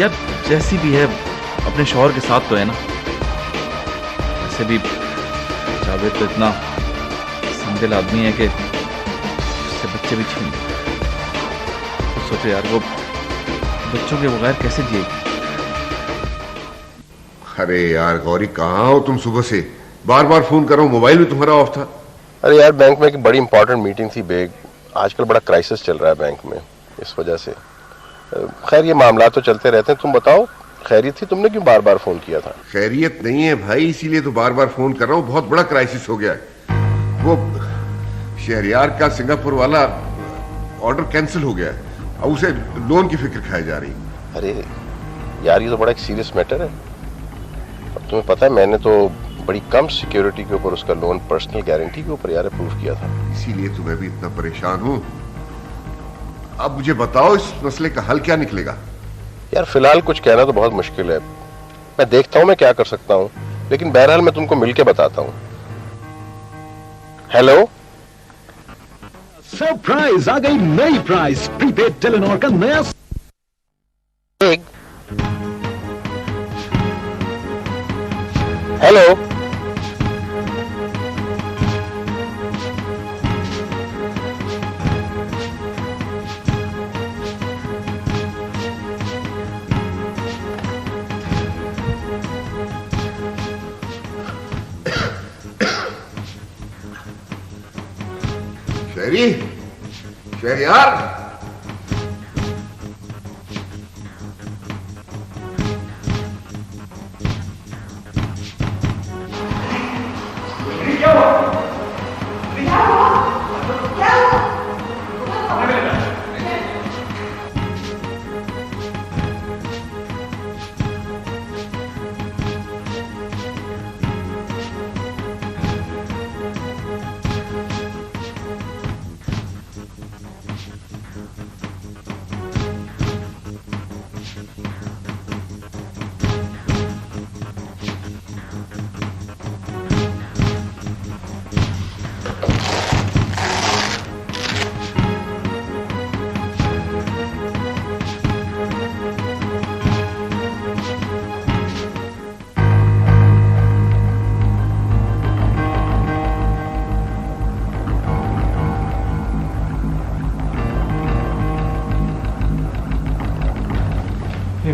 यार जैसी भी है अपने शौहर के साथ तो है ना। वैसे भी जावेद तो इतना संदिल आदमी है कि उससे बच्चे भी छीन। तो सोचो यार वो बच्चों के बगैर कैसे जिएगी। अरे यार गौरी कहाँ हो तुम? सुबह से बार बार फोन कर रहा हूँ, मोबाइल भी तुम्हारा ऑफ था। अरे यार बैंक में एक बड़ी इंपॉर्टेंट मीटिंग थी बेग। आजकल बड़ा क्राइसिस चल रहा है बैंक में, इस वजह से। खैर ये मामला तो चलते रहते हैं। तुम बताओ खैरियत थी? तुमने क्यों बार बार फोन किया था? खैरियत नहीं है भाई, इसीलिए तो बार बार फोन कर रहा हूँ। बहुत बड़ा क्राइसिस हो गया है। वो शहरयार का सिंगापुर वाला ऑर्डर कैंसिल हो गया है। अब उसे लोन की फिक्र खाई जा रही। अरे यार ये तो बड़ा एक सीरियस मैटर है। अब तुम्हें पता है मैंने तो बड़ी कम सिक्योरिटी के ऊपर उसका लोन पर्सनल गारंटी के ऊपर यार अप्रूव किया था। इसीलिए तो मैं भी इतना परेशान हूँ। अब मुझे बताओ इस मसले का हल क्या निकलेगा? यार फिलहाल कुछ कहना तो बहुत मुश्किल है। मैं देखता हूँ मैं क्या कर सकता हूँ, लेकिन बहरहाल मैं तुमको मिलके बताता हूँ। हेलो, सरप्राइज आ गई नई प्राइस प्रीपेड टेलीनॉर का नया। हेलो, शहरी, शहरयार,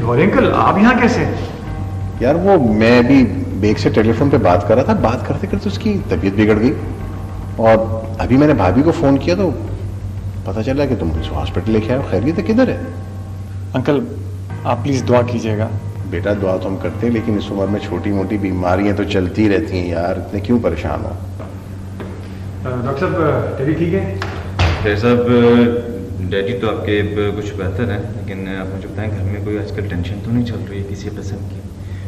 गौरी अंकल आप यहाँ कैसे? यार वो मैं अभी बेग से टेलीफोन पे बात कर रहा था। बात करते करते उसकी तबीयत बिगड़ गई और अभी मैंने भाभी को फोन किया तो पता चला कि तुम उसे हॉस्पिटल लेके आए हो। खैरियत है? किधर है? अंकल आप प्लीज दुआ कीजिएगा। बेटा दुआ तो हम करते हैं, लेकिन इस उम्र में छोटी मोटी बीमारियां तो चलती रहती हैं यार। इतने क्यों परेशान हो? डॉक्टर साहब डैडी ठीक है? डॉक्टर साहब डैडी तो आपके कुछ बेहतर है, लेकिन आप मुझे बताएं घर में कोई आजकल टेंशन तो नहीं चल रही है किसी किस्म की?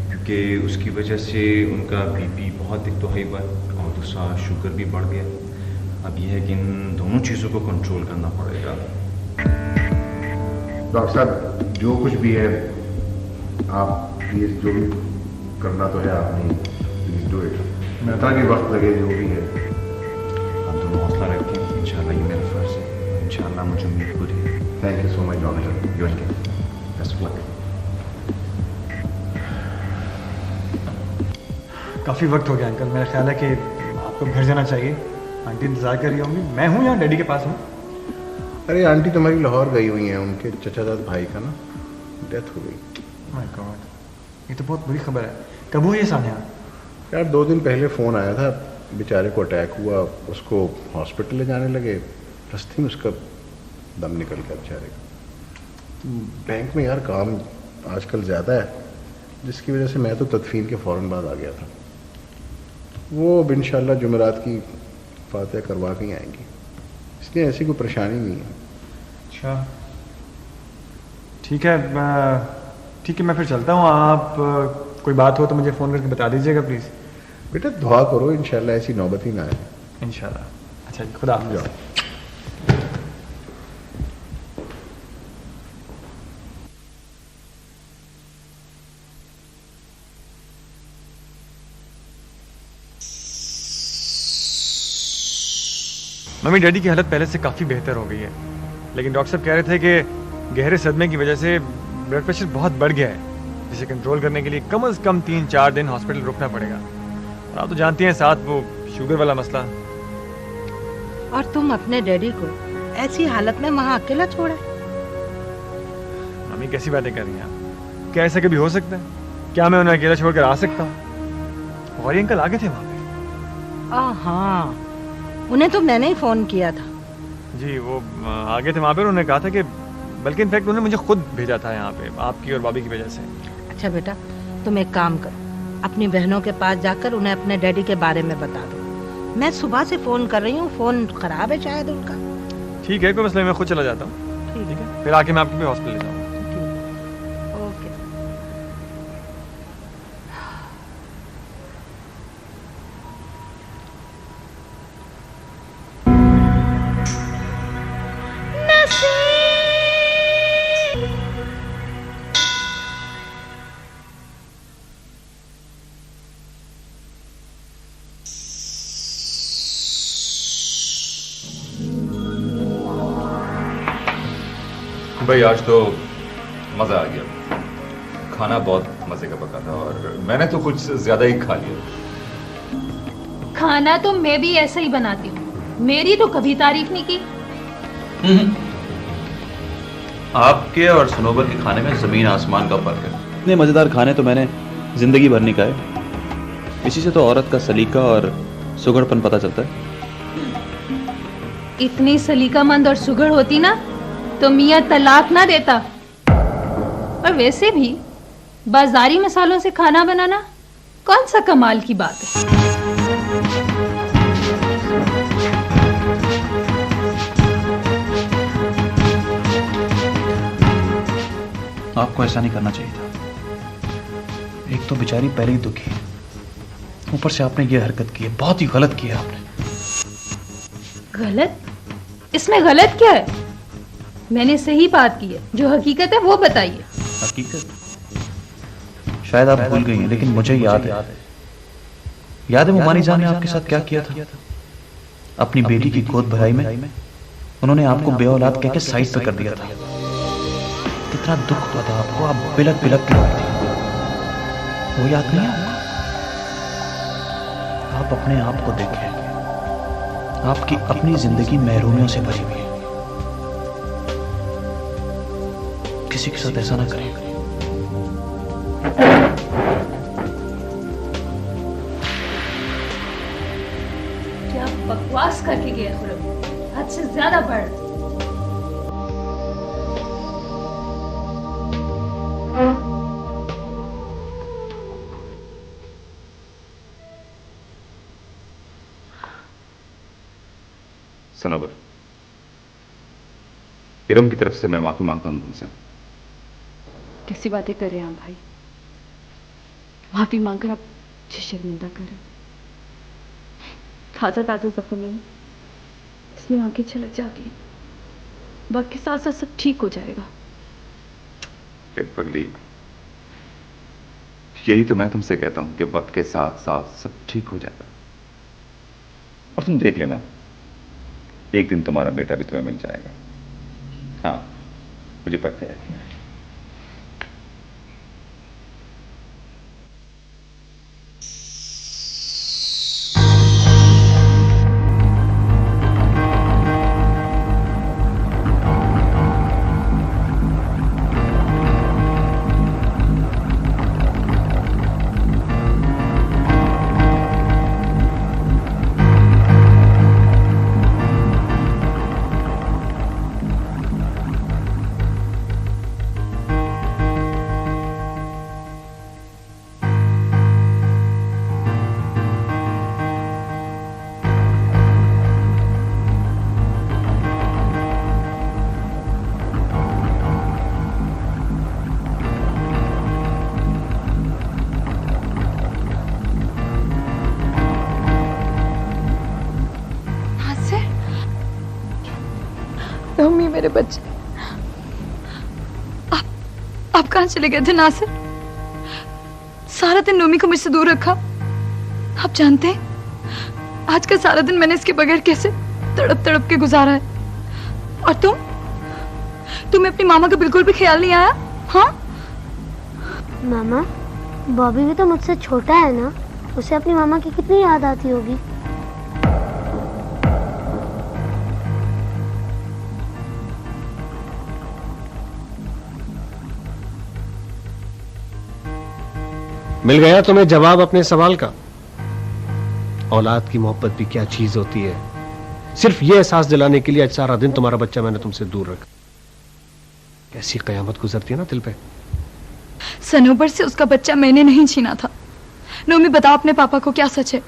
क्योंकि उसकी वजह से उनका बीपी बहुत एक तो हाई हुआ है और दूसरा शुगर भी बढ़ गया। अब यह है कि इन दोनों चीज़ों को कंट्रोल करना पड़ेगा। डॉक्टर साहब जो कुछ भी है आप प्लीज, जो भी करना तो है आपने, प्लीज डू इट। मैं पता नहीं वक्त लगे जो भी है। आप दोनों हौसला रखें, इंशाल्लाह ये मेरा फर्ज है। इंशाल्लाह मुझे उम्मीद पूरी है। Thank you so much doctor. You welcome. Best of luck. काफ़ी वक्त हो गया अंकल, मेरा ख्याल है कि आपको घर जाना चाहिए। आंटी इंतज़ार कर रही होंगी, मैं हूँ यहाँ डैडी के पास हूँ। अरे आंटी तुम्हारी लाहौर गई हुई हैं, उनके चचाजाद भाई का ना डेथ हो गई। माय गॉड, ये तो बहुत बुरी खबर है। कब हुई ये सान्या? यार 2 दिन पहले फ़ोन आया था, बेचारे को अटैक हुआ, उसको हॉस्पिटल ले जाने लगे, रस्ते में उसका दम निकल गया बेचारे का। बैंक में यार काम आजकल ज़्यादा है, जिसकी वजह से मैं तो तदफीन के फ़ौरन बाद आ गया था। वो अब इंशाल्लाह जुमेरात की फातिहा करवा के ही आएंगी, इसलिए ऐसी कोई परेशानी नहीं है। अच्छा ठीक है, मैं फिर चलता हूँ। आप कोई बात हो तो मुझे फ़ोन करके बता दीजिएगा प्लीज़। बेटा दुआ करो इंशाल्लाह ऐसी नौबत ही ना आए। इंशाल्लाह। अच्छा जी, खुदा हाफ़िज़। मम्मी डैडी की हालत पहले से काफ़ी बेहतर हो गई है, लेकिन डॉक्टर साहब कह रहे थे कि गहरे सदमे की वजह से ब्लड प्रेशर बहुत बढ़ गया है, जिसे कंट्रोल करने के लिए कम से कम 3-4 दिन हॉस्पिटल रुकना पड़ेगा। और आप तो जानती हैं साथ वो शुगर वाला मसला। और तुम अपने डैडी को ऐसी हालत में वहाँ अकेला छोड़ा? मम्मी कैसी बातें कर रही हैं आप? क्या ऐसा कभी हो सकता है? क्या मैं उन्हें अकेला छोड़कर आ सकता हूँ? और ये अंकल आगे थे वहाँ पे। हाँ, उन्हें तो मैंने ही फोन किया था। जी, वो आगे थे वहाँ पे। उन्होंने कहा था कि बल्कि इनफैक्ट उन्होंने मुझे खुद भेजा था यहाँ पे आपकी और भाभी की वजह से। अच्छा बेटा, तुम एक काम करो, अपनी बहनों के पास जाकर उन्हें अपने डैडी के बारे में बता दो। मैं सुबह से फोन कर रही हूँ, फोन खराब है शायद उनका। ठीक है, कोई मसला नहीं, मैं खुद चला जाता हूँ। ठीक है, फिर आके मैं आपके हॉस्पिटल ले जाऊँगा। ओके। भाई आज तो मज़ा आ गया। खाना बहुत मज़े का पका था और मैंने तो कुछ ज़्यादा ही खा लिया। खाना तो मैं भी ऐसा ही बनाती हूँ, मेरी तो कभी तारीफ नहीं की। आपके और सनोबर के खाने में जमीन आसमान का फर्क है। इतने मज़ेदार खाने तो मैंने जिंदगी भर नहीं खाए। इसी से तो औरत का सलीका और सुगड़पन पता चलता है। इतनी सलीकामंद और सुगड़ होती ना तो मियाँ तलाक ना देता। और वैसे भी बाजारी मसालों से खाना बनाना कौन सा कमाल की बात है। आपको ऐसा नहीं करना चाहिए था। एक तो बेचारी पहले ही दुखी है, ऊपर से आपने ये हरकत की है, बहुत ही गलत किया आपने। गलत? इसमें गलत क्या है? मैंने सही बात की है, जो हकीकत है वो बताइए। हकीकत शायद आप भूल गई हैं, लेकिन मुझे याद है। याद है मुमानी जान ने आपके साथ क्या किया था? अपनी बेटी की गोद भराई में उन्होंने आपको बेऔलाद कहकर साइड पे कर दिया था। कितना दुख हुआ था आपको, आप बिलक बिलक के रोई थी। वो याद नहीं आपको? आप अपने आप को देखें, आपकी अपनी जिंदगी महरूमियों से भरी हुई है। किसी के साथ ऐसा ना करें। क्या बकवास करके गया खुरम, हद से ज्यादा बढ़। सनोबर, इरम की तरफ से मैं माफी मांगता हूं तुमसे। कैसी बातें कर रहे हैं आप भाई? माफी मांगकर आप मुझे शर्मिंदा कर रहे हो। ताजा ताजा जख्म में इसलिए आंखें छलक जाती हैं। वक्त के साथ साथ सब ठीक हो जाएगा। पगली, यही तो मैं तुमसे कहता हूं कि वक्त के साथ साथ सब ठीक हो जाएगा। और तुम देख लेना, एक दिन तुम्हारा बेटा भी तुम्हें मिल जाएगा। हाँ, मुझे पता है। मम्मी, मेरे बच्चे, आप कहाँ चले गए थे नासिर? सारा दिन नोमी को मुझसे दूर रखा। आप जानते हैं आज का सारा दिन मैंने इसके बगैर कैसे तड़प तड़प के गुजारा है। और तुम्हें अपनी मामा का बिल्कुल भी ख्याल नहीं आया? हाँ, मामा, बॉबी भी तो मुझसे छोटा है ना, उसे अपनी मामा की कितनी याद आती होगी। मिल गया तुम्हें जवाब अपने सवाल का? औलाद की मोहब्बत भी क्या चीज होती है, सिर्फ ये एहसास दिलाने के लिए आज सारा दिन तुम्हारा बच्चा मैंने तुमसे दूर रखा। कैसी कयामत गुजरती है ना दिल पे। सनोबर से उसका बच्चा मैंने नहीं छीना था। नोमी, बताओ अपने पापा को क्या सच है?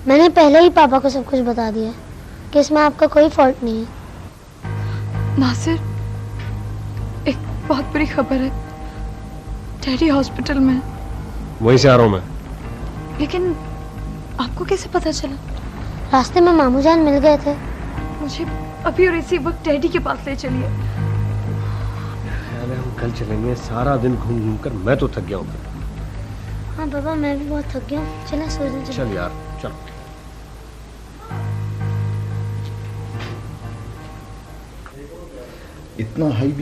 मैंने पहले ही पापा को सब कुछ बता दिया कि इसमें आपका कोई फॉल्ट नहीं है। नासिर, एक बहुत बुरी खबर है। डैडी हॉस्पिटल में। वहीं से आ रहा हूं मैं। लेकिन आपको कैसे पता चला? रास्ते में मामू जान मिल गए थे। मुझे अभी और इसी वक्त डैडी के पास ले चलिए। हम कल चलेंगे। सारा दिन घूम घूम कर मैं तो थक गया हूँ। हाँ पापा, मैं भी बहुत थक गया हूँ। चलें सो जाएं। चल यार चल। इतना हाई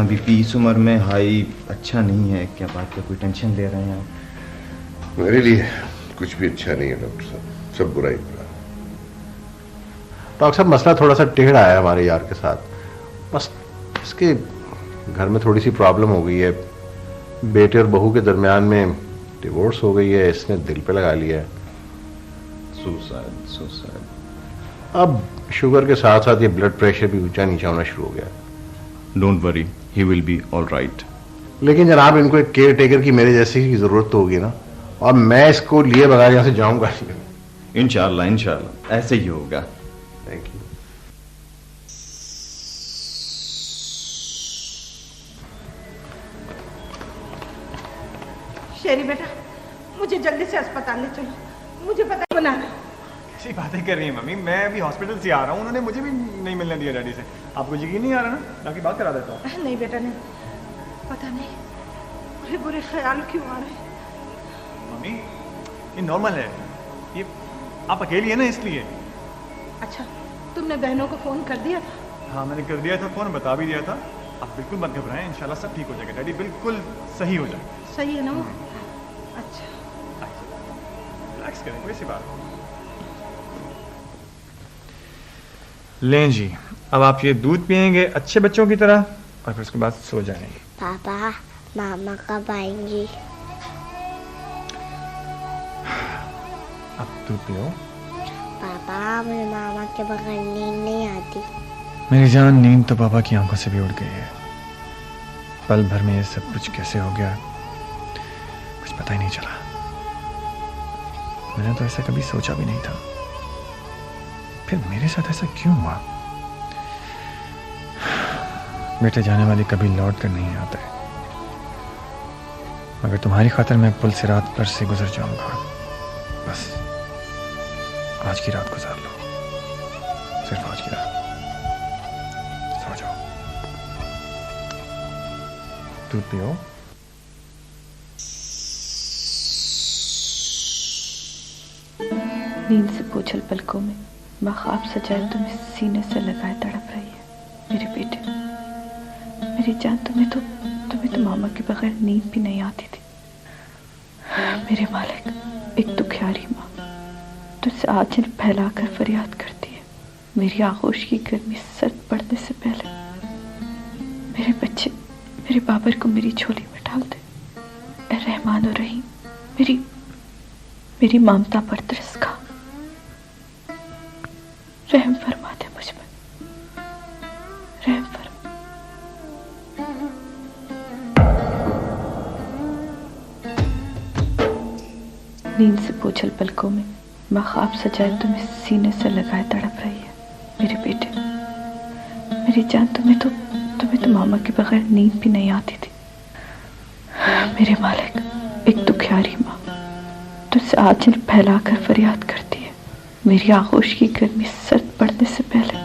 बीपी इस उम्र में हाई अच्छा नहीं है। क्या बात का कोई टेंशन ले रहे हैं आप? मेरे लिए कुछ भी अच्छा नहीं है डॉक्टर साहब, सब बुरा ही बुरा। डॉक्टर साहब, मसला थोड़ा सा टेढ़ा है हमारे यार के साथ। बस इसके घर में थोड़ी सी प्रॉब्लम हो गई है। बेटे और बहू के दरमियान में डिवोर्स हो गई है, इसने दिल पे लगा लिया है। सुसाइड। अब शुगर के साथ साथ ये ब्लड प्रेशर भी ऊंचा नीचा होना शुरू हो गया। Don't worry, he will be all right. लेकिन जनाब, इनको एक केयर टेकर की मेरे जैसे की जरूरत तो होगी ना, और मैं इसको लिए बगैर यहाँ से जाऊंगा। इंशाल्लाह ऐसे ही होगा। Thank you. शेरी बेटा, मुझे जल्दी से अस्पताल ले चलो। मुझे पता है बनाना। कैसी बातें कर रही हैं मम्मी? मैं अभी हॉस्पिटल से आ रहा हूँ, उन्होंने मुझे भी नहीं मिलने दिया डैडी से। आपको यकीन नहीं आ रहा ना? ताकि बात करा देता हूँ। नहीं बेटा नहीं, पता नहीं बुरे बुरे ख्याल क्यों आ रहे हैं। मम्मी, ये नॉर्मल है। ये आप अकेली है ना, इसलिए। अच्छा, तुमने बहनों को फोन कर दिया था? हाँ, मैंने कर दिया था फोन, बता भी दिया था। आप बिल्कुल मत घबराएं, इंशाल्लाह सब ठीक हो जाएगा। डैडी बिल्कुल सही हो जाएगा। सही है ना वो? अच्छा, रिलैक्स करें, कोई सी बात। लें जी, अब आप ये दूध पिएंगे अच्छे बच्चों की तरह, और फिर उसके बाद सो जाएंगे। पापा, मामा कब आएंगी? अब दूध पियो। पापा, मुझे मामा के बगैर नींद नहीं आती। मेरी जान, नींद तो पापा की आंखों से भी उड़ गई है। पल भर में ये सब कुछ कैसे हो गया, कुछ पता ही नहीं चला। मैंने तो ऐसा कभी सोचा भी नहीं था। फिर मेरे साथ ऐसा क्यों हुआ? बेटे जाने वाले कभी लौट कर नहीं आते, मगर तुम्हारी खातिर मैं पुल से रात पर से गुजर जाऊंगा। बस आज की रात गुजार लो, सिर्फ आज की रात। सो जाओ, दूध पियो। नींद से पोछल पलकों में ख्वाब सजाए तुम्हें सीने से लगाए तड़प रही है मेरे बेटे। मेरी जान, तुम्हें तो मामा के बगैर नींद भी नहीं आती थी। मेरे मालिक, एक दुखियारी माँ तुझसे आंचल फैलाकर फरियाद करती है। मेरी आगोश की गर्मी सर्द पड़ने से पहले मेरे बच्चे, मेरे बाबर को मेरी झोली में डाल दे। ए रहमान और रहीम, मेरी ममता पर तरस खा, रहम फरमा दे मुझ पर, रहम फरमा। नींद से पोछल पलकों में ख्वाब सजाए तुम्हें सीने से लगाए तड़प रही है मेरे बेटे। मेरी जान, तुम्हें तो मामा के बगैर नींद भी नहीं आती थी। मेरे मालिक, एक दुखियारी माँ तुझसे आंचल फैलाकर फरियाद करती है। मेरी आगोश की गर्मी सर्द पड़ने से पहले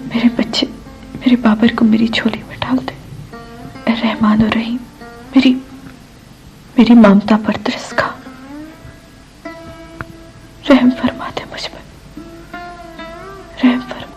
मेरे बच्चे, मेरे बाबर को मेरी झोली में डाल दे। ए रहमान और रहीम, मेरी ममता पर तरस खा, रहम फरमा दे मुझ पर, रहम फरमा।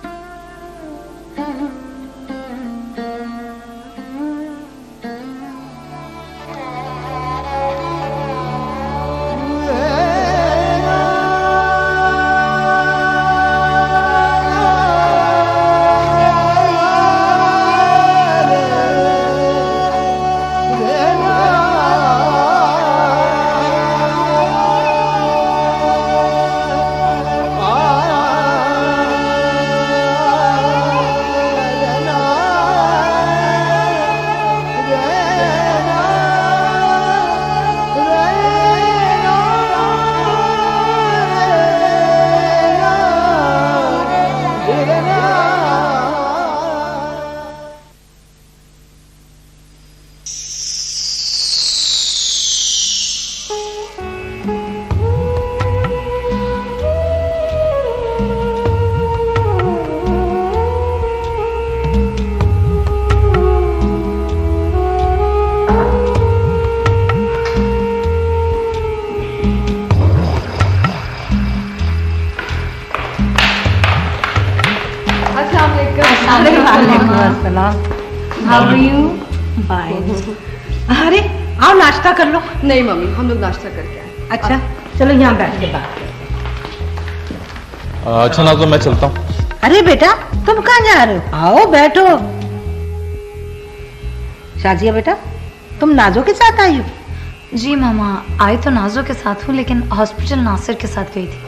अस्सलाम। How are you? बाय। अरे आओ नाश्ता कर लो। नहीं मम्मी, हम लोग नाश्ता करके आए। अच्छा चलो यहाँ बैठ के बात करो। अच्छा ना तो मैं चलता हूँ। अरे बेटा तुम कहाँ जा रहे हो? आओ बैठो। शाजिया बेटा तुम नाजो के साथ आई हो? जी मामा, आई तो नाजो के साथ हूँ, लेकिन हॉस्पिटल नासिर के साथ गई थी।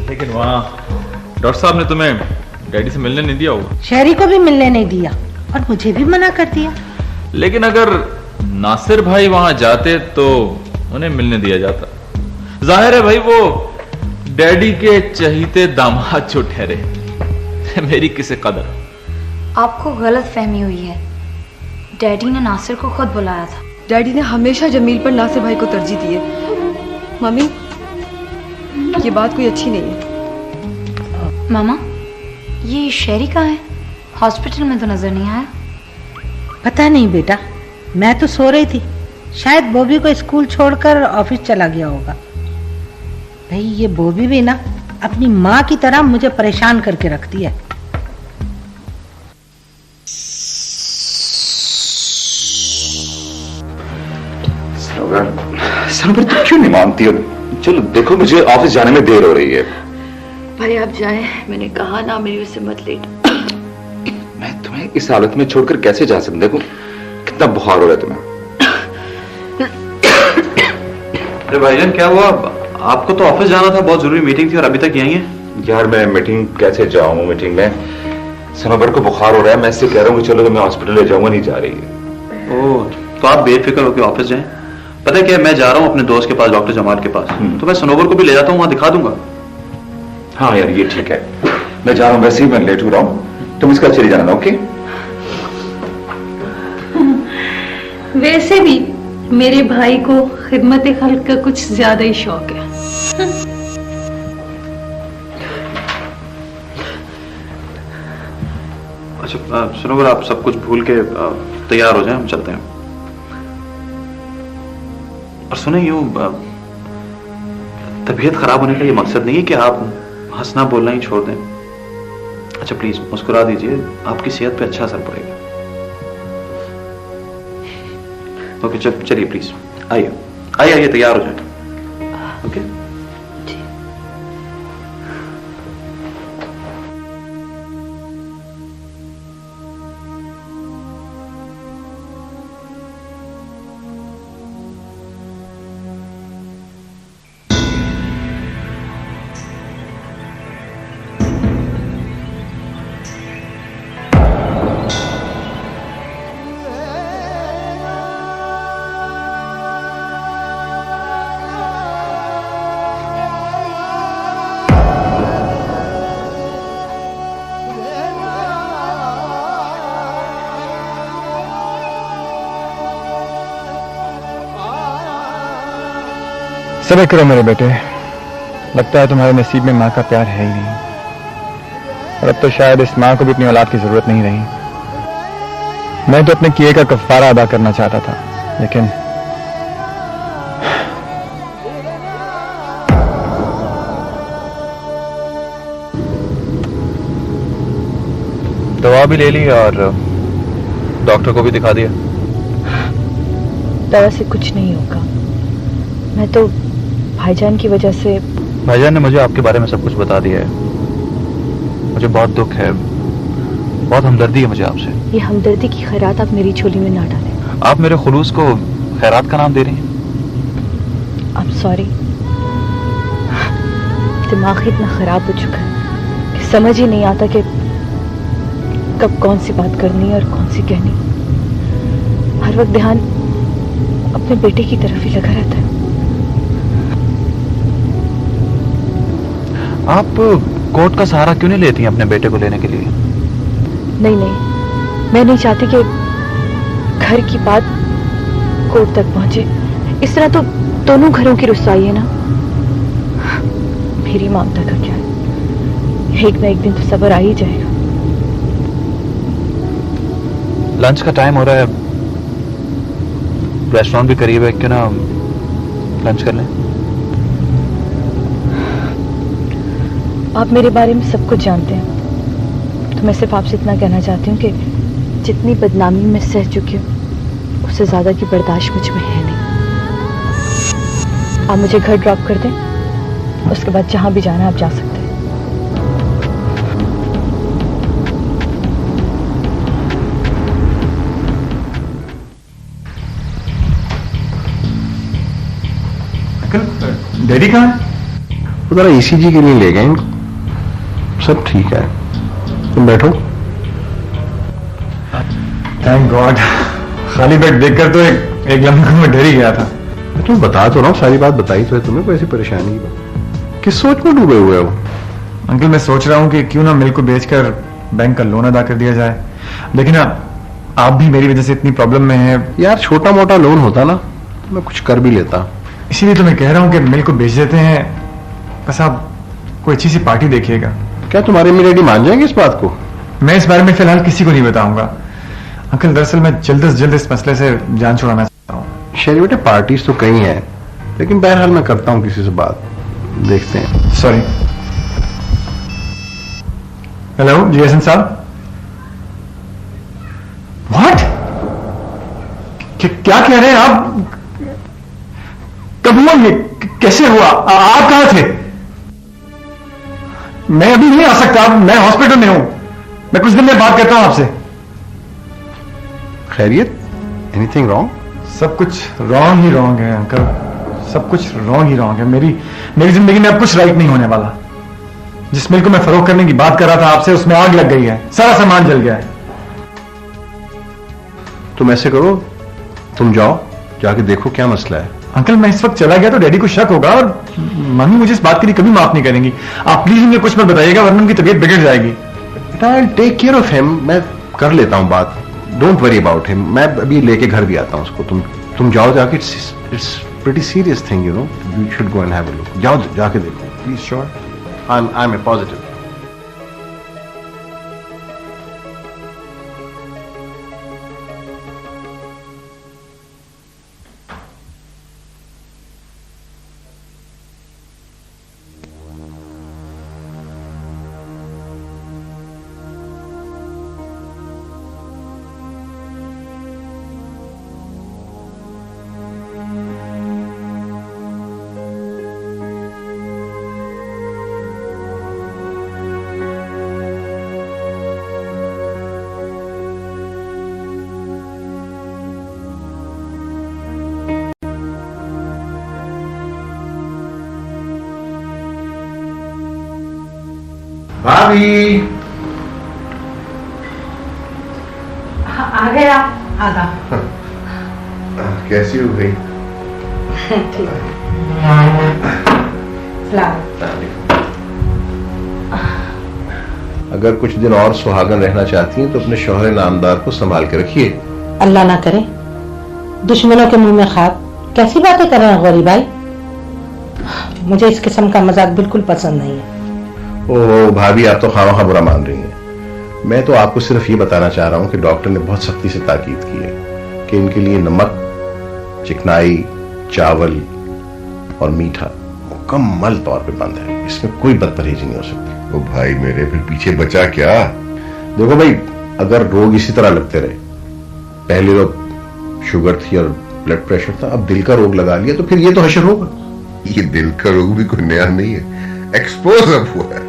लेकिन वहाँ डॉक्टर साहब ने तुम्हें डैडी से मिलने नहीं दिया होगा। शहरी को भी मिलने नहीं दिया और मुझे भी मना कर दिया। लेकिन अगर नासिर भाई वहां जाते तो उन्हें मिलने दिया जाता। जाहिर है भाई वो डैडी के चहीते दामाद जो ठहरे। मेरी किसे कदर। आपको गलत फहमी हुई है। डैडी ने नासिर को खुद बुलाया था। डैडी ने हमेशा जमील पर नासिर भाई को तरजीह दी है। मम्मी ये बात कोई अच्छी नहीं है। मामा ये शहरी कहाँ है? हॉस्पिटल में तो नजर नहीं आया। पता नहीं बेटा, मैं तो सो रही थी। शायद बॉबी को स्कूल छोड़कर ऑफिस चला गया होगा। भाई ये बॉबी भी ना अपनी माँ की तरह मुझे परेशान करके रखती है। सनोवर तुम क्यों नहीं मानती हो? चलो देखो मुझे ऑफिस जाने में देर हो रही है। भाई आप जाएं, मैंने कहा ना मेरी वजह से मत लेट। मैं तुम्हें इस हालत में छोड़कर कैसे जा सकता? देखो कितना बुखार हो रहा है तुम्हें। अरे भाईजान क्या हुआ? आपको तो ऑफिस जाना था, बहुत जरूरी मीटिंग थी और अभी तक यहीं है। यार मैं मीटिंग कैसे जाऊं? मीटिंग में सनोवर को बुखार हो रहा है। मैं इससे कह रहा हूँ कि चलो तो मैं हॉस्पिटल ले जाऊंगा, नहीं जा रही है। ओह तो आप बेफिक्र होकर ऑफिस जाएं। पता है क्या, मैं जा रहा हूँ अपने दोस्त के पास, डॉक्टर जमाल के पास। तो मैं सनोवर को भी ले जाता हूँ, वहां दिखा दूंगा। हाँ यार ये ठीक है, मैं जा रहा हूँ। वैसे ही मैं लेट हो रहा हूँ, तुम इसका चली जाना। ओके? वैसे भी मेरे भाई को खिदमत खल्क का कुछ ज्यादा ही शौक है। अच्छा सनोवर आप सब कुछ भूल के तैयार हो जाएं, हम चलते हैं। और सुने यूं तबीयत खराब होने का ये मकसद नहीं है कि आप हंसना बोलना ही छोड़ दें। अच्छा प्लीज मुस्कुरा दीजिए, आपकी सेहत पे अच्छा असर पड़ेगा। ओके चलिए प्लीज आइए आइए आइए, तैयार हो जाए। ओके सब्र करो मेरे बेटे, लगता है तुम्हारे नसीब में माँ का प्यार है ही नहीं। और अब तो शायद इस माँ को भी अपनी औलाद की जरूरत नहीं रही। मैं तो अपने किए का कफारा अदा करना चाहता था, लेकिन दवा भी ले ली और डॉक्टर को भी दिखा दिया। दवा से कुछ नहीं होगा। मैं तो भाईजान की वजह से। भाईजान ने मुझे आपके बारे में सब कुछ बता दिया है। मुझे बहुत दुख है, बहुत हमदर्दी है मुझे आपसे। ये हमदर्दी की खैरात आप मेरी झोली में ना डालें। आप मेरे खुलूस को खैरात का नाम दे रही हैं। I'm sorry। दिमाग इतना खराब हो चुका है कि समझ ही नहीं आता कि कब कौन सी बात करनी है और कौन सी कहनी। हर वक्त ध्यान अपने बेटे की तरफ ही लगा रहता है। आप कोर्ट का सहारा क्यों नहीं लेती हैं अपने बेटे को लेने के लिए? नहीं नहीं, मैं नहीं चाहती कि घर की बात कोर्ट तक पहुंचे। इस तरह तो दोनों घरों की रुसवाई है ना। मेरी ममता का क्या है, एक ना एक दिन तो सब्र आ ही जाएगा। लंच का टाइम हो रहा है, रेस्टोरेंट भी करीब है, क्यों ना लंच कर लें? आप मेरे बारे में सब कुछ जानते हैं, तो मैं सिर्फ आपसे इतना कहना चाहती हूँ कि जितनी बदनामी मैं सह चुकी हूँ उससे ज्यादा की बर्दाश्त मुझ में है नहीं। आप मुझे घर ड्रॉप कर दें, उसके बाद जहां भी जाना आप जा सकते हैं। डैडी कहाँ है? वो जरा ECG के लिए ले गए इनको। सब ठीक है, तुम बैठो। Thank God. खाली बेड देखकर तो एक लम्हे को मैं डर ही गया था। मैं तुम्हें बता तो रहा हूँ, सारी बात बताई तो है तुम्हें, कोई ऐसी परेशानी नहीं। किस सोच में डूबे हुए हो? अंकल मैं सोच रहा हूँ कि क्यों ना मिल्क को बेचकर बैंक का लोन अदा कर दिया जाए, लेकिन आप भी मेरी वजह से इतनी प्रॉब्लम में है। यार छोटा मोटा लोन होता ना तो मैं कुछ कर भी लेता। इसीलिए तो मैं कह रहा हूँ कि मिल्क को बेच देते हैं, बस आप कोई अच्छी सी पार्टी देखिएगा। क्या तुम्हारे मेरे डैडी मान जाएंगे इस बात को? मैं इस बारे में फिलहाल किसी को नहीं बताऊंगा अंकल। दरअसल मैं जल्द से जल्द इस मसले से जान छुड़ाना चाहता हूँ। शेरी बेटे पार्टीज तो कई हैं, लेकिन बहरहाल मैं करता हूँ किसी से बात, देखते हैं। सॉरी। हेलो जी हसन साहब। व्हाट? क्या कह रहे हैं आप? कब हुआ ये? कैसे हुआ? आप कहां थे? मैं अभी नहीं आ सकता, मैं हॉस्पिटल में हूं। मैं कुछ दिन में बात करता हूं आपसे। खैरियत? Anything wrong? सब कुछ रॉन्ग ही रॉन्ग है अंकल, सब कुछ रॉन्ग ही रॉन्ग है। मेरी जिंदगी में अब कुछ राइट नहीं होने वाला। जिस मिल को मैं फरोख्त करने की बात कर रहा था आपसे, उसमें आग लग गई है, सारा सामान जल गया है। तुम ऐसे करो, तुम जाओ, जाके देखो क्या मसला है। अंकल मैं इस वक्त चला गया तो डैडी को शक होगा और मम्मी मुझे इस बात के लिए कभी माफ नहीं करेंगी। आप प्लीज मुझे कुछ मत बताइएगा वरना उनकी तबीयत बिगड़ जाएगी। I take care of him, मैं कर लेता हूं बात, डोंट वरी अबाउट हिम। मैं अभी लेके घर भी आता हूं उसको। तुम जाओ जाके, it's pretty serious thing, you know, you should go and have a look. जाओ जाके देखो please. Sure? I am a positive. भाभी आ गया आधा। कैसी हो गई? ठीक। अगर कुछ दिन और सुहागन रहना चाहती हैं तो अपने शौहर नामदार को संभाल के रखिए। अल्लाह ना करे, दुश्मनों के मुंह में खाक। कैसी बातें कर रहे हैं गौरी भाई? मुझे इस किस्म का मजाक बिल्कुल पसंद नहीं है। ओह भाभी, आप तो खामखा बुरा मान रही हैं। मैं तो आपको सिर्फ ये बताना चाह रहा हूं कि डॉक्टर ने बहुत सख्ती से ताकीद की है कि इनके लिए नमक, चिकनाई, चावल और मीठा मुकम्मल तौर पे बंद है। इसमें कोई बदपरहेजी नहीं हो सकती। ओ भाई मेरे, फिर पीछे बचा क्या? देखो भाई, अगर रोग इसी तरह लगते रहे, पहले तो शुगर थी और ब्लड प्रेशर था, अब दिल का रोग लगा लिया तो फिर ये तो हशर होगा। ये दिल का रोग भी कोई नया नहीं है, एक्सपोज अब हुआ है।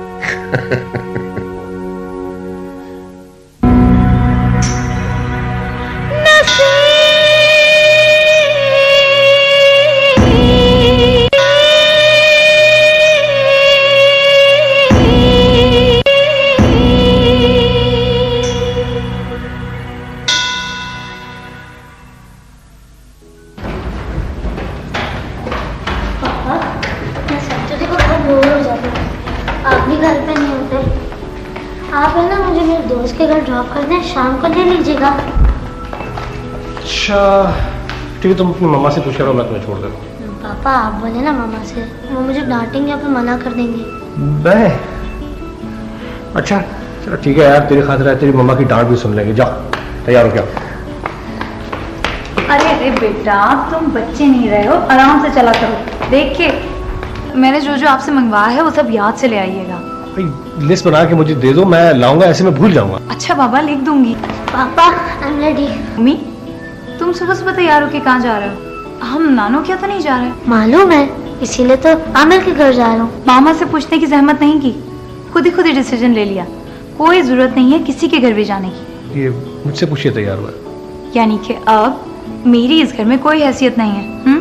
आप है ना मुझे मेरे दोस्त के घर ड्रॉप कर दें, शाम को ले लीजिएगा। अच्छा ठीक है, तुम अपनी मम्मा से पूछ करो, मैं तुम्हें छोड़ देता हूँ। पापा आप बोले ना मम्मा से, वो मुझे डांटेंगे या फिर मना कर देंगे। अच्छा चलो ठीक है यार, तेरी खातिर है, तेरी मम्मा की डांट भी सुन लेंगे। जाओ तैयार हो क्या? अरे बेटा, तुम बच्चे नहीं रहे हो, आराम से चला करो। देखिए मैंने जो जो आपसे मंगवाया है वो सब याद से ले आइएगा। लिस्ट बना के मुझे दे दो, मैं लाऊंगा, ऐसे मैं भूल जाऊंगा। अच्छा बाबा, लिख दूंगी। पापा आई एम रेडी। मम्मी तुम सुबह सुबह तैयार होके कहाँ जा रहे हो? हम नानो क्या तो नहीं जा रहे? मालूम है, इसीलिए तो आमिर के घर जा रहा हूँ। मामा से पूछने की जहमत नहीं की, खुद ही डिसीजन ले लिया। कोई जरूरत नहीं है किसी के घर भी जाने की। ये मुझसे पूछिए तैयार हुआ? यानी कि अब मेरी इस घर में कोई हैसियत नहीं है।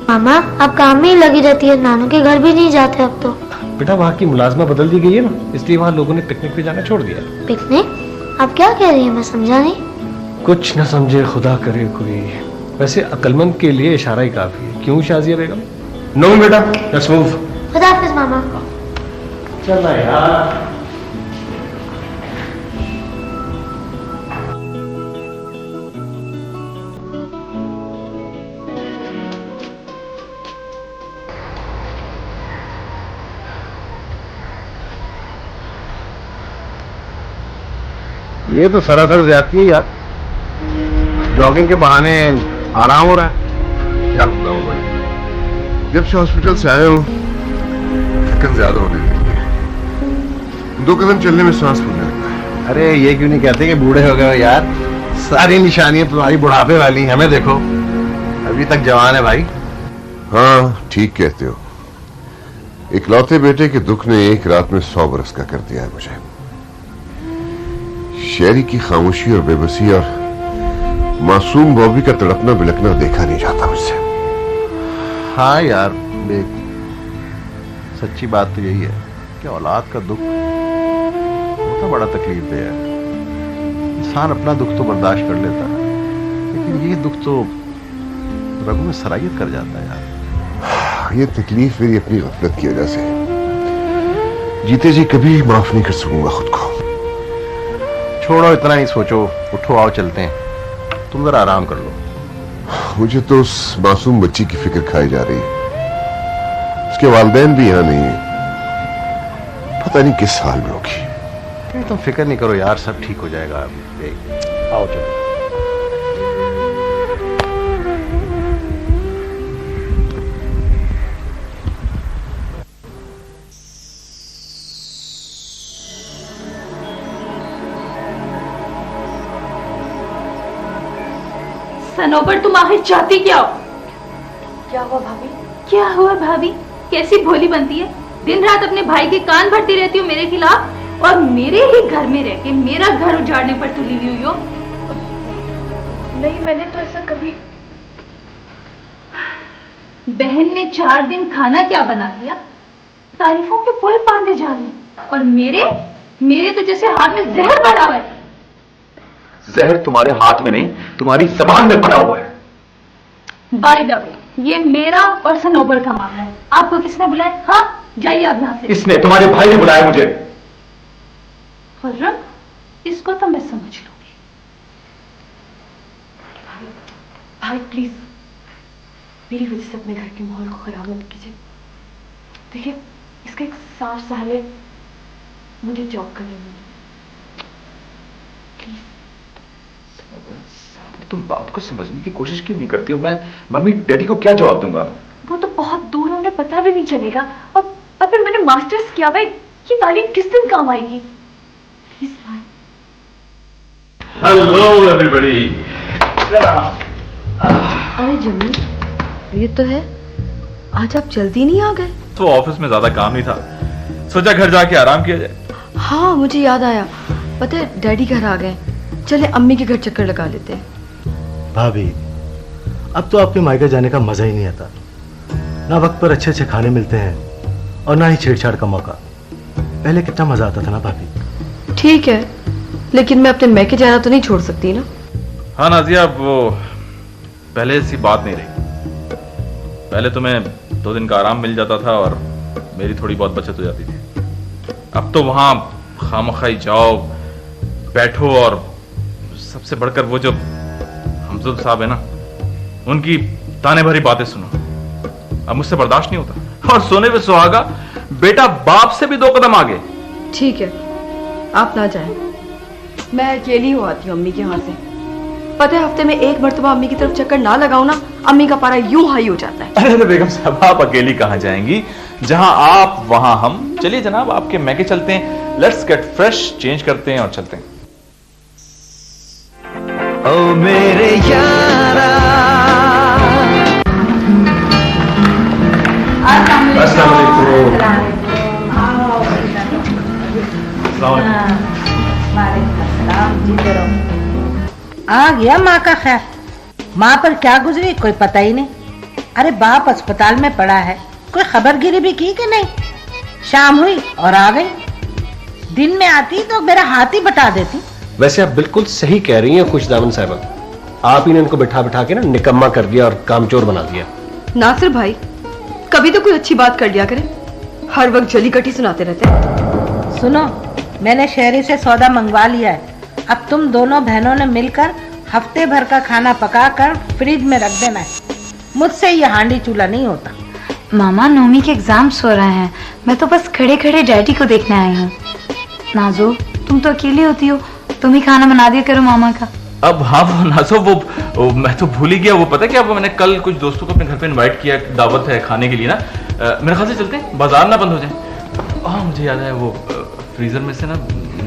मामा आप काम में ही लगी रहती है, नानू के घर भी नहीं जाते अब तो। बेटा वहाँ की मुलाजमा बदल दी गई है ना, इसलिए वहाँ लोगों ने पिकनिक पे जाना छोड़ दिया। पिकनिक? आप क्या कह रही हैं? मैं समझा नहीं। कुछ न समझे खुदा करे कोई। वैसे अक्लमंद के लिए इशारा ही काफी है, क्यों शाजिया बेगम? नो बेटा, लेट्स मूव। खुदा हाफिज मामा। चलना यार। ये तो सरासर ज्यादती है यार। जॉगिंग के बहाने आराम हो रहा है। क्या बताऊं भाई, जब से हॉस्पिटल से आया हूं थकन ज्यादा होने लगी है। 2 कदम चलने में सांस फूलने लगता है। अरे ये क्यों नहीं कहते कि बूढ़े हो गए हो यार? सारी निशानियां तुम्हारी बुढ़ापे वाली, हमें देखो अभी तक जवान है भाई। हाँ ठीक कहते हो। इकलौते बेटे के दुख ने एक रात में 100 बरस का कर दिया है मुझे। शेरी की खामोशी और बेबसी और मासूम बॉबी का तड़पना बिलकना देखा नहीं जाता मुझसे। हाँ यार देख, सच्ची बात तो यही है कि औलाद का दुख तो बड़ा तकलीफ दे है। इंसान अपना दुख तो बर्दाश्त कर लेता है, लेकिन ये दुख तो रगों में सरायत कर जाता है यार। ये तकलीफ मेरी अपनी गफलत की वजह से जीते जी कभी माफ नहीं कर सकूंगा खुद को। छोड़ो इतना ही सोचो, उठो आओ चलते हैं। तुम जरा आराम कर लो। मुझे तो उस मासूम बच्ची की फिक्र खाई जा रही है। उसके वालिदैन भी यहां नहीं है, पता नहीं किस हाल में होगी। तुम फिक्र नहीं करो यार, सब ठीक हो जाएगा। अभी आओ चलो। सनोबर तुम आखिर चाहती क्या हो? क्या हुआ भाभी? क्या हुआ भाभी? कैसी भोली बनती है, दिन रात अपने भाई के कान भरती रहती हो मेरे खिलाफ, और मेरे ही घर में रह के मेरा घर उजाड़ने पर तुली हुई हो। नहीं मैंने तो ऐसा कभी। बहन ने 4 दिन खाना क्या बना दिया, तारीफों के पुल बांधे जा रहे, और मेरे तो जैसे हाथ में जहर भरा हुआ है। जहर तुम्हारे हाथ में नहीं, तुम्हारी जबान में भरा हुआ है। बाय द वे, ये मेरा और सनोबर का मामला है। आपको किसने बुलाया? हाँ जाइए आप यहाँ से। इसने, तुम्हारे भाई ने बुलाया मुझे। खुर्रम, इसको तो मैं समझ लूंगी। भाई प्लीज मेरी वजह से अपने घर के माहौल को खराब मत कीजिए। देखिए इसका एक साफ सवाल है, मुझे जॉब करने में। तुम बात को समझने की कोशिश क्यों नहीं करती हो? मैं मम्मी डैडी को क्या जवाब दूंगा? वो तो बहुत दूर, उन्हें पता भी नहीं चलेगा। और फिर मैंने मास्टर्स किया भाई, ये तालीम किस दिन काम आएगी? प्लीज भाई। Hello everybody. अरे जमील ये तो है, आज आप जल्दी नहीं आ गए? तो ऑफिस में ज्यादा काम नहीं था, सोचा घर जाके आराम किया जाए। हाँ मुझे याद आया, पता है डैडी घर आ गए, चले अम्मी के घर चक्कर लगा लेते हैं। भाभी अब तो आपके मायके जाने का मजा ही नहीं आता, ना वक्त पर अच्छे अच्छे खाने मिलते हैं और ना ही छेड़छाड़ का मौका। पहले कितना मजा आता था ना भाभी। ठीक है, लेकिन मैं अपने मैके जाना तो नहीं छोड़ सकती ना। हाँ नाजिया, वो पहले ऐसी बात नहीं रही। पहले तुम्हें 2 दिन का आराम मिल जाता था और मेरी थोड़ी बहुत बचत हो जाती थी। अब तो वहां खामखाई जाओ, बैठो, और सबसे बढ़कर वो जो हमजुल साहब है ना, उनकी ताने भरी बातें सुनो। अब मुझसे बर्दाश्त नहीं होता। और सोने पे सुहागा, बेटा बाप से भी 2 कदम आगे। ठीक है आप ना जाएं, मैं अकेली हो आती हूँ अम्मी के यहाँ से। पता है हफ्ते में 1 मरतबा अम्मी की तरफ चक्कर ना लगाओ ना, अम्मी का पारा यूं हाई हो जाता है। अरे बेगम साहब, आप अकेली कहाँ जाएंगी? जहां आप वहां हम। चलिए जनाब, आपके मैके चलते हैं। लेट्स गेट फ्रेश, चेंज करते हैं और चलते हैं। ओ मेरे यारा। आ गया माँ का ख्याल। माँ पर क्या गुजरी कोई पता ही नहीं। अरे बाप अस्पताल में पड़ा है, कोई खबरगिरी भी की कि नहीं? शाम हुई और आ गई। दिन में आती तो मेरा हाथ ही बटा देती। वैसे आप बिल्कुल सही कह रही हैं खुशदामन साहिबा, आप ही ने इनको बिठा बिठा के ना निकम्मा कर दिया और कामचोर बना दिया। नासिर भाई, कभी तो कोई अच्छी बात कर लिया करें, हर वक्त जली कटी सुनाते रहते हैं। सुनो, मैंने शहरी से सौदा मंगवा लिया है। अब तुम दोनों बहनों ने मिलकर हफ्ते भर का खाना पकाकर फ्रिज में रख देना है। मुझसे ये हांडी चूल्हा नहीं होता। मामा, नोमी के एग्जाम्स हो रहे हैं, मैं तो बस खड़े खड़े डैडी को देखने आई हूँ। नाजो, तुम तो अकेली होती हो, तुम ही खाना बना दिया करो मामा का। अब हाँ वो नाजो, वो मैं तो भूल ही गया। वो पता क्या, वो मैंने कल कुछ दोस्तों को अपने घर पे इनवाइट किया, दावत है खाने के लिए ना। मेरे ख्याल से चलते हैं, बाजार ना बंद हो जाए। हाँ मुझे याद है, वो फ्रीजर में से ना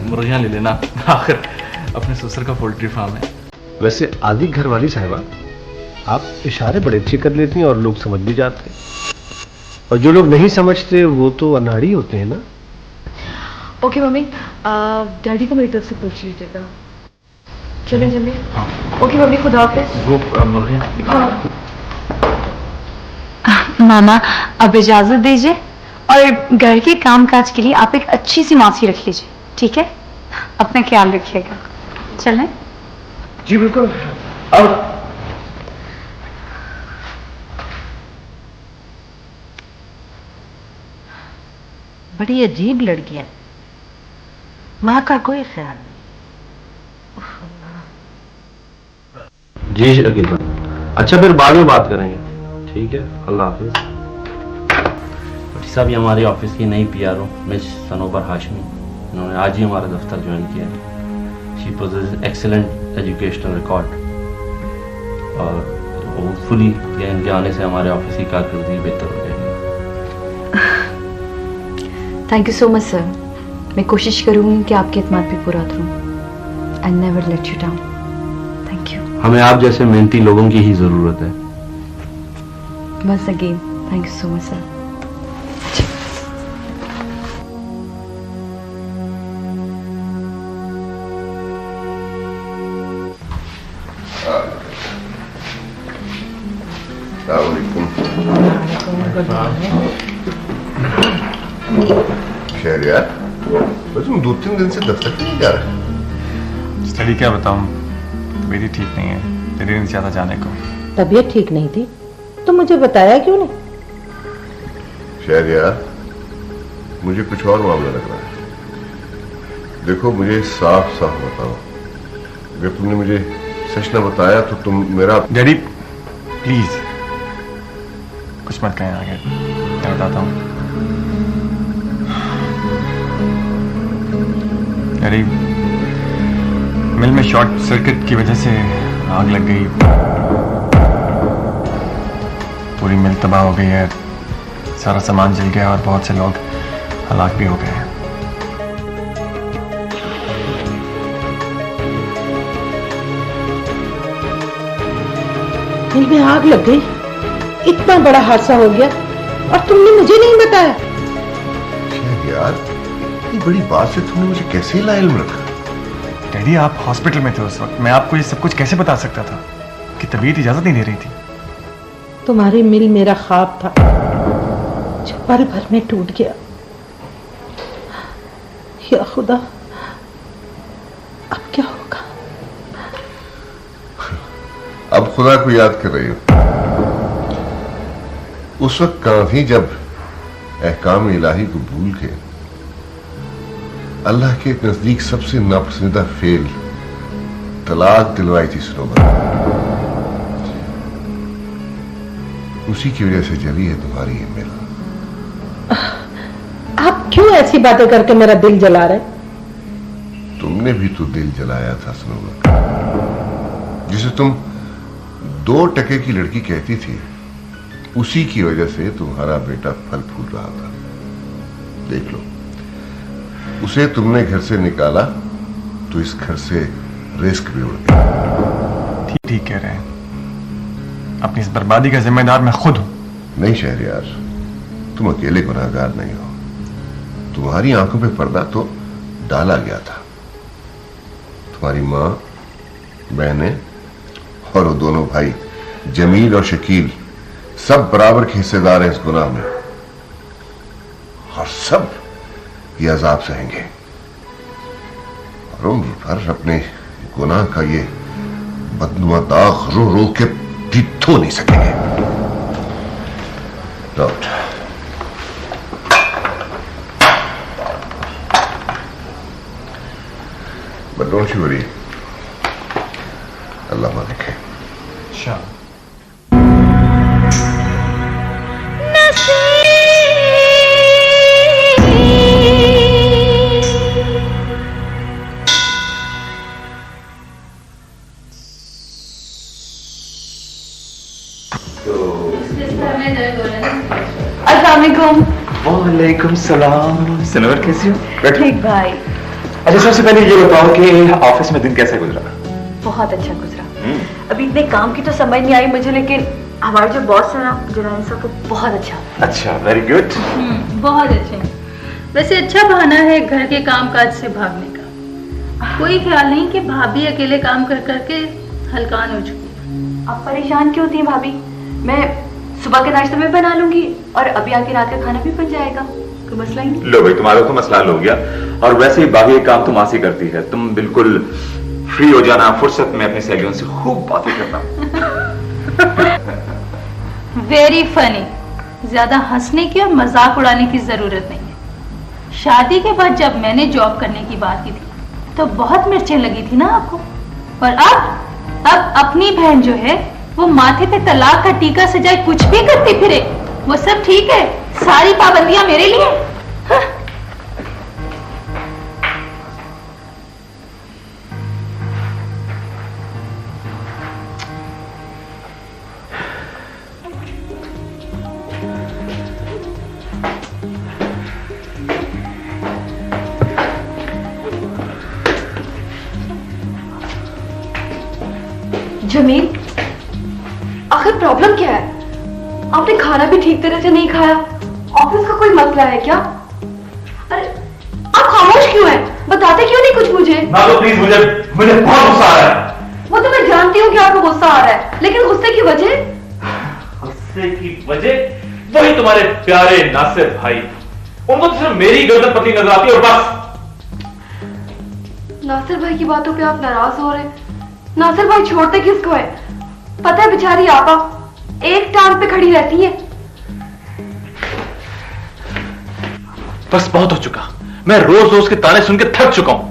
मुर्गियाँ ले लेना, आखिर अपने ससुर का पोल्ट्री फार्म है। वैसे आदि घर वाली साहिबा, आप इशारे बड़े अच्छे कर लेती हैं और लोग समझ भी जाते हैं, और जो लोग नहीं समझते वो तो अनाड़ी होते हैं ना। ओके मम्मी, डैडी को मेरी तरफ से पूछ लीजिएगा। चलें जल्दी। ओके मम्मी, खुदा हाफिज़। वो मुर्गियाँ। मामा अब इजाजत दीजिए, और घर के कामकाज के लिए आप एक अच्छी सी मासी रख लीजिए, ठीक है? अपना ख्याल रखिएगा। चलें? जी बिल्कुल। और बड़ी अजीब लड़की है, माँ का कोई ख्याल नहीं। जी शकील भाई, अच्छा फिर बाद में बात करेंगे, ठीक है? अल्लाह हाफिज। साहब, ये हमारे ऑफिस की नई पीआरओ मिस सनोबर हाशमी, इन्होंने आज ही हमारा दफ्तर ज्वाइन किया है। She possesses excellent educational record, और होपफुली इनके आने से हमारे ऑफिस की कारकर्दगी बेहतर हो जाएगी। Thank you so much sir. मैं कोशिश करूंगी कि आपके एतमाद पे पूरा उतरूं। I never let you down. Thank you. हमें आप जैसे मेहनती लोगों की ही जरूरत है। Once again thank you so much sir. Shahriyar, तुम 2-3 दिन से दफ्तर क्यों नहीं जा रहे? स्टडी क्या बताऊं, तबीयत ही ठीक नहीं है, दिल नहीं चाहता जाने को। तबीयत ठीक नहीं थी तो मुझे बताया क्यों नहीं? शहरियार, मुझे कुछ और मामला लग रहा है। देखो, मुझे साफ साफ बताओ, अगर तुमने मुझे सच न बताया तो तुम मेरा। डैडी प्लीज कुछ मत कहें आगे, मैं बताता हूँ। डैडी, मिल में शॉर्ट सर्किट की वजह से आग लग गई, पूरी मिल तबाह हो गई है, सारा सामान जल गया और बहुत से लोग हलाक भी हो गए हैं। मिल में आग लग गई, इतना बड़ा हादसा हो गया और तुमने मुझे नहीं बताया? यार, ये बड़ी बात से तुमने मुझे कैसे लाइल में रखा? डैडी, आप हॉस्पिटल में थे उस वक्त, मैं आपको ये सब कुछ कैसे बता सकता था कि तबीयत इजाजत नहीं दे रही थी। तुम्हारी मिल मेरा ख्वाब था जो पल भर में टूट गया। या खुदा, अब क्या होगा? अब खुदा को याद कर रही हो? उस वक्त कहां थी जब अहकाम इलाही को भूल के अल्लाह के नजदीक सबसे नापसंदीदा फेल तलाक दिलवाई थी सनोबर। उसी की वजह से जली है तुम्हारी ये मिल। आप क्यों ऐसी बातें करके मेरा दिल जला रहे? तुमने भी तो दिल जलाया था सनोबर, जिसे तुम 2 टके की लड़की कहती थी, उसी की वजह से तुम्हारा बेटा फल फूल रहा था। देख लो, उसे तुमने घर से निकाला तो इस घर से रिस्क भी उड़ गया। ठीक कह रहे हैं। अपनी इस बर्बादी का जिम्मेदार मैं खुद हूं। नहीं शहरयार, तुम अकेले गुनाहगार नहीं हो। तुम्हारी आंखों पे पर्दा तो डाला गया था। तुम्हारी माँ, बहनें और वो दोनों भाई जमील और शकील सब बराबर के हिस्सेदार हैं इस गुनाह में, और सब ये अजाब सहेंगे। और उम्र भर अपने गुनाह का ये बदनुमा दाग रो रो के भी धो नहीं सकेंगे। लौट। But don't you worry. अल्लाह मालिक है। वालेकुम सलाम। सनवर कैसी हो? ठीक भाई। अच्छा, सबसे पहले ये बताओ कि ऑफिस में दिन कैसा गुजरा? बहुत अच्छा गुजरा। अभी इतने काम की तो समझ नहीं आई मुझे, लेकिन हमारे जो बॉस है ना जुलान साहब, वो बहुत अच्छा। अच्छा, वेरी गुड। बहुत अच्छे। वैसे अच्छा बहाना है घर के कामकाज से भागने का। कोई ख्याल नहीं कि भाभी अकेले काम कर करके हलकान हो चुकी है। आप परेशान क्यों थी भाभी? मैं सुबह के नाश्ते में बना लूंगी और अभी आके रात का खाना भी बन जाएगा, कोई मसला ही नहीं। लो भाई, तुम्हारा तो मसला हल हो गया। और वैसे ही बाकी काम तुम आसी करती है। तुम बिल्कुल फ्री हो जाना, फुर्सत में अपनी सहेलियों से खूब बातें करना। Very funny. ज्यादा हंसने की और मजाक उड़ाने की जरूरत नहीं है। शादी के बाद जब मैंने जॉब करने की बात की थी तो बहुत मिर्चें लगी थी ना आपको, और अब अपनी बहन जो है वो माथे पे तलाक का टीका सजाए कुछ भी करती फिरे, वो सब ठीक है। सारी पाबंदियां मेरे लिए। हाँ। जमील, आखिर प्रॉब्लम क्या है? आपने खाना भी ठीक तरह से नहीं खाया। ऑफिस का कोई मसला है क्या? अरे आप खामोश क्यों हैं? बताते क्यों नहीं कुछ मुझे? प्लीज, मुझे बहुत गुस्सा आ रहा है। वो तो मैं जानती हूँ कि आपको गुस्सा आ रहा है, लेकिन गुस्से की वजह? गुस्से की वजह वही तुम्हारे प्यारे नासिर भाई। उनको तो सिर्फ मेरी गर्दन पतली नजर आती है और बस। नासिर भाई की बातों पे आप नाराज हो रहे हैं। नासिर भाई छोड़ते किसको है? पता है बेचारी आपा एक टांग पे खड़ी रहती है। बस बहुत हो चुका। मैं रोज रोज के ताने सुन के थक चुका हूं।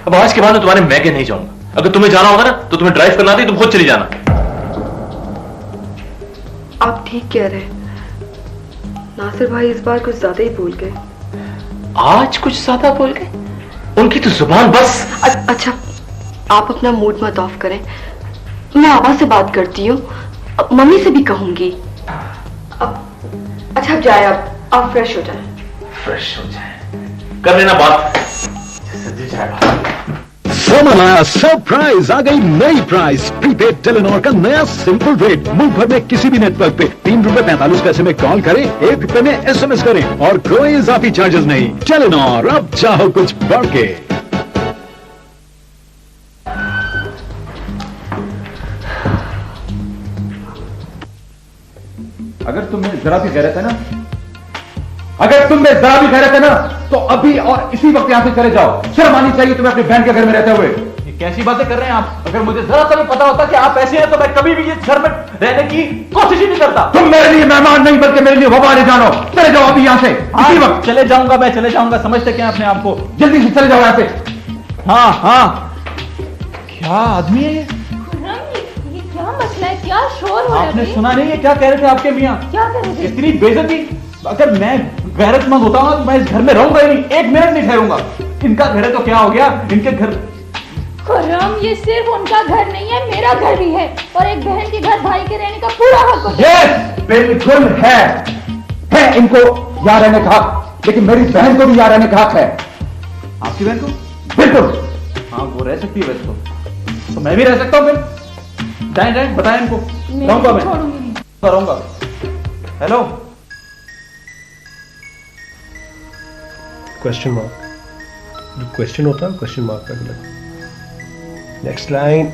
अब आज के बाद मैं तुम्हारे मैके नहीं जाऊंगा। अगर तुम्हें जाना होगा ना तो तुम्हें ड्राइव करना आती, तुम खुद चली जाना। आप ठीक कह रहे हैं। नासिर भाई इस बार कुछ ज्यादा ही भूल गए। आज कुछ ज्यादा बोल गए? उनकी तो जुबान बस। अच्छा, आप अपना मूड मत ऑफ करें। मैं आवाज से बात करती हूँ, मम्मी से भी कहूंगी। अच्छा, जाए आप फ्रेश हो जाए। फ्रेश हो जाए, कर लेना बात। समर आया सरप्राइज, आ गई नई प्राइस। प्रीपेड टेलीनॉर का नया सिंपल रेट। मुल्क भर में किसी भी नेटवर्क पे 3 रुपए 45 पैसे में कॉल करें, 1 रुपए में SMS करें और कोई इजाफी चार्जेस नहीं। टेलीनॉर, अब चाहो कुछ बढ़ के। अगर तुम्हें जरा भी गैरत है ना, अगर तुम्हें जरा भी गैरत है ना, तो अभी और इसी वक्त यहां से चले जाओ। शर्म आनी चाहिए तुम्हें अपनी बहन के घर में रहते हुए। ये कैसी बातें कर रहे हैं आप? अगर मुझे जरा सा भी पता होता कि आप ऐसे हैं तो मैं कभी भी इस घर में रहने की कोशिश ही नहीं करता। तुम मेरे लिए मेहमान नहीं बल्कि मेरे लिए वफा ले जानो। चले जाओ अभी यहां से, इसी वक्त। चले जाऊंगा, मैं चले जाऊंगा। समझते क्या अपने आप को? जल्दी से चले जाओ यहां से। हाँ हाँ, क्या आदमी है ये? क्या मसला है? क्या शोर हो रहा है? आपने सुना नहीं है क्या कह रहे थे आपके मियाँ? क्या कह रहे थे? इतनी बेइज्जती। अगर मैं गैरतमंद होता हूँ तो मैं इस घर में रहूंगा ही नहीं, 1 मिनट नहीं ठहरूंगा। इनका घर है तो क्या हो गया? इनके घर। खुर्रम, ये सिर्फ उनका घर नहीं है, मेरा घर भी है, और एक बहन के घर भाई के रहने का पूरा हक होता है। यस, बिल्कुल है इनको यहाँ रहने का हक, लेकिन मेरी बहन को भी यहाँ रहने का हक है। आपकी बहन को? बिल्कुल। हाँ, वो रह सकती है वैसे तो मैं भी रह सकता हूँ फिर। डैन बताएं इनको। रहूंगा मैं, रहूंगा। हेलो। क्वेश्चन मार्क, जो क्वेश्चन होता है क्वेश्चन मार्क का लगा। Next line.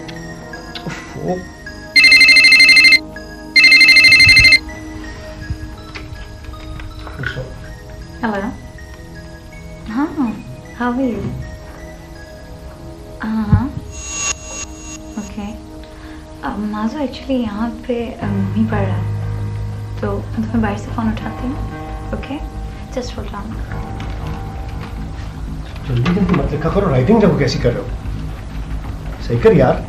Hello. हाँ, how are you? हाँ, okay. माजो एक्चुअली यहाँ पे नहीं पढ़ रहा है, तो मैं तुम्हें बाहर से फ़ोन उठाती हूँ, okay? Just hold on. जल्दी जल्दी मत लिखा करो, राइटिंग देखो कैसी कर रहे हो, सही कर यार।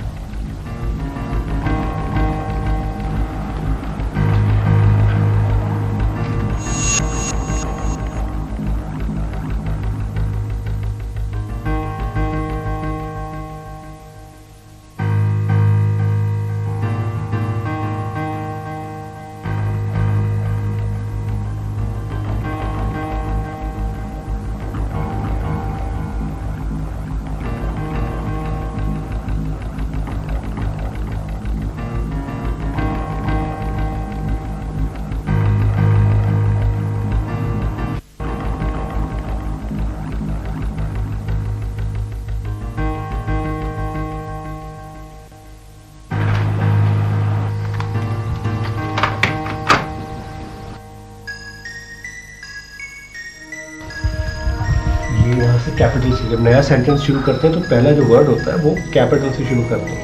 कैपिटल से जब नया सेंटेंस शुरू करते हैं तो पहला जो वर्ड होता है वो कैपिटल से शुरू करते हैं,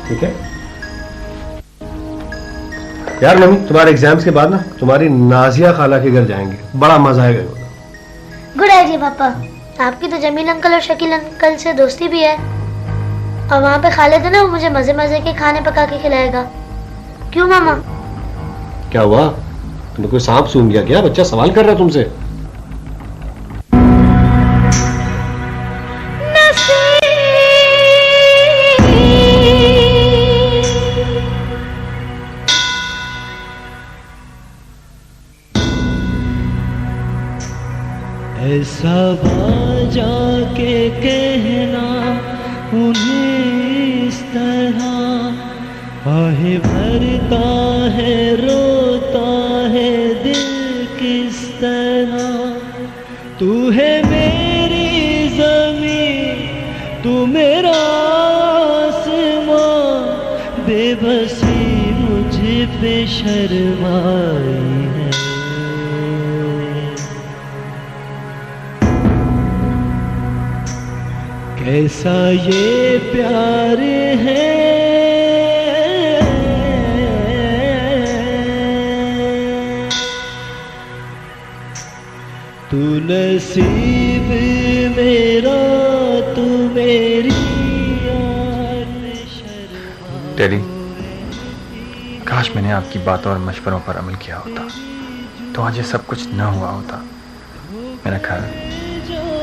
ठीक है यार। मम्मी तुम्हारे एग्जाम्स के बाद ना तुम्हारी नाजिया खाला के घर जाएंगे, बड़ा मजा आएगा। गुड आइडिया पापा, आपकी तो जमील अंकल और शकील अंकल से दोस्ती भी है, और वहाँ पे खालिद है ना, वो मुझे मजे मजे के खाने पका के खिलाएगा। क्यों मामा? क्या हुआ, तुम्हें कोई सांप सूंघ गया क्या? बच्चा सवाल कर रहा है तुमसे। ऐसा जाके कहना उन्हें इस तरह, आहे भरता है रोता है दिल किस तरह। तू है मेरी ज़मीं, तू मेरा आसमां, बेबसी मुझ पे शर्माई है। कैसा ये प्यार है, तू नसीब मेरा, तू मेरी डैडी, काश मैंने आपकी बातों और मशवरों पर अमल किया होता तो आज ये सब कुछ न हुआ होता। मेरा घर,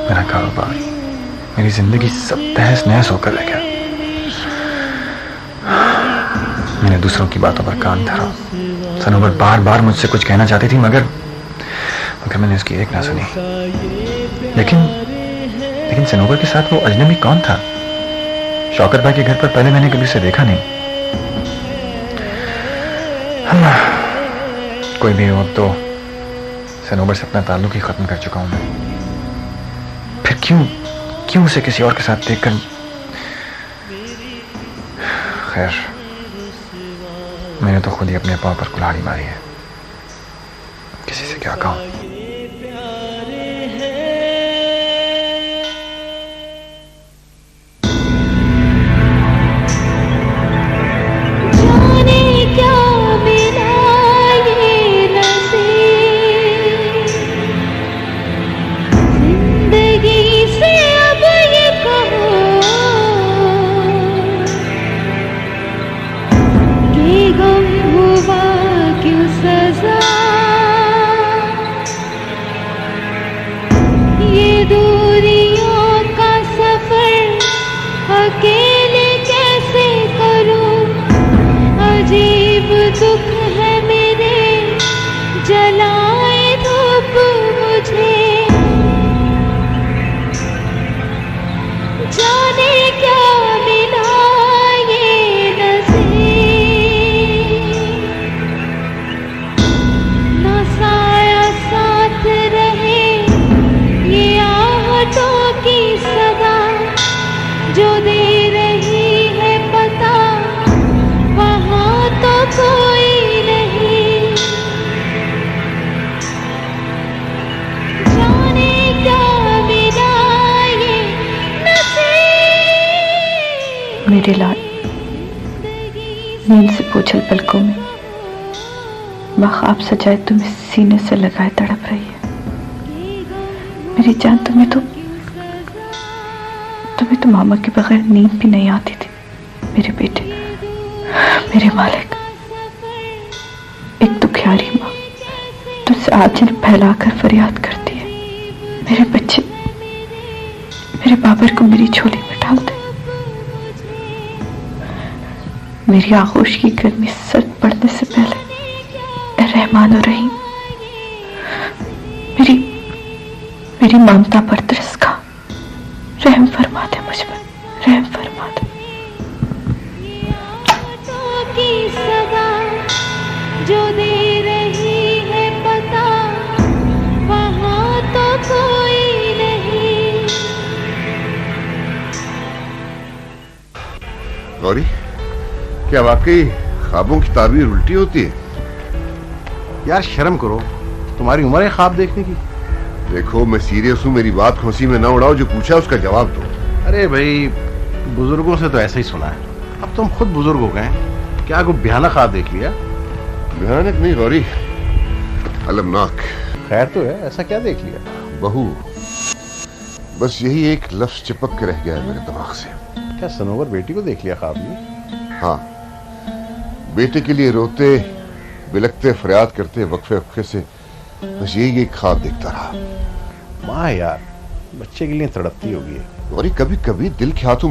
मेरा कारोबार, मेरी जिंदगी सब तहस नहस होकर रह गया। मैंने दूसरों की बातों पर कान धरा। सनोवर बार बार मुझसे कुछ कहना चाहती थी, मगर मैंने उसकी एक ना सुनी। लेकिन सनोवर के साथ वो अजनबी कौन था? शौकत भाई के घर पर पहले मैंने कभी उसे देखा नहीं। कोई भी हो, अब तो सनोवर से अपना ताल्लुक ही खत्म कर चुका हूं मैं। फिर क्यों उसे किसी और के साथ देखकर? खैर, मैंने तो खुद ही अपने पांव पर कुल्हाड़ी मारी है, किसी से क्या कहूं। बोझल पलकों में ख्वाब सजाए तुम्हें सीने से लगाए तड़प रही है। मेरी जान, तुम्हें तो मामा के बगैर नींद भी नहीं आती थी। मेरे बेटे, मेरे मालिक, एक दुखियारी माँ तुझसे आंचल फैलाकर फरियाद करती है, मेरे बच्चे, मेरे बाबर को मेरी झोली में डाल दे। मेरी आगोश की गर्मी सर्द पड़ने से पहले रहमान और रहीम मेरी ममता पर तरस खा, रहम फरमा दे मुझ पर, रहम फरमा दे। की सदा जो दे रही है पता, वहाँ तो कोई नहीं। गौरी, क्या वाकई ख्वाबों की ताबीर उल्टी होती है? यार शर्म करो, तुम्हारी उम्र है ख्वाब देखने की। देखो मैं सीरियस हूँ, मेरी बात हंसी में ना उड़ाओ, जो पूछा उसका जवाब दो। अरे भाई, बुजुर्गों से तो ऐसा ही सुना है, अब तुम खुद बुजुर्ग हो गए, क्या कोई भयानक ख्वाब देख लिया? भयानक नहीं गौरी, अलमनाक। खैर तो है, ऐसा क्या देख लिया? बहू, बस यही एक लफ्ज चिपक के रह गया है मेरे दिमाग से। क्या सनोवर बेटी को देख लिया ख्वाब में? हाँ, बेटे के लिए रोते बिलखते फरियाद करते वक्फे वक्फे से बस यही एक ख्वाब देखता रहा। माँ यार, बच्चे के लिए तड़पती होगी। और कभी कभी दिल के हाथों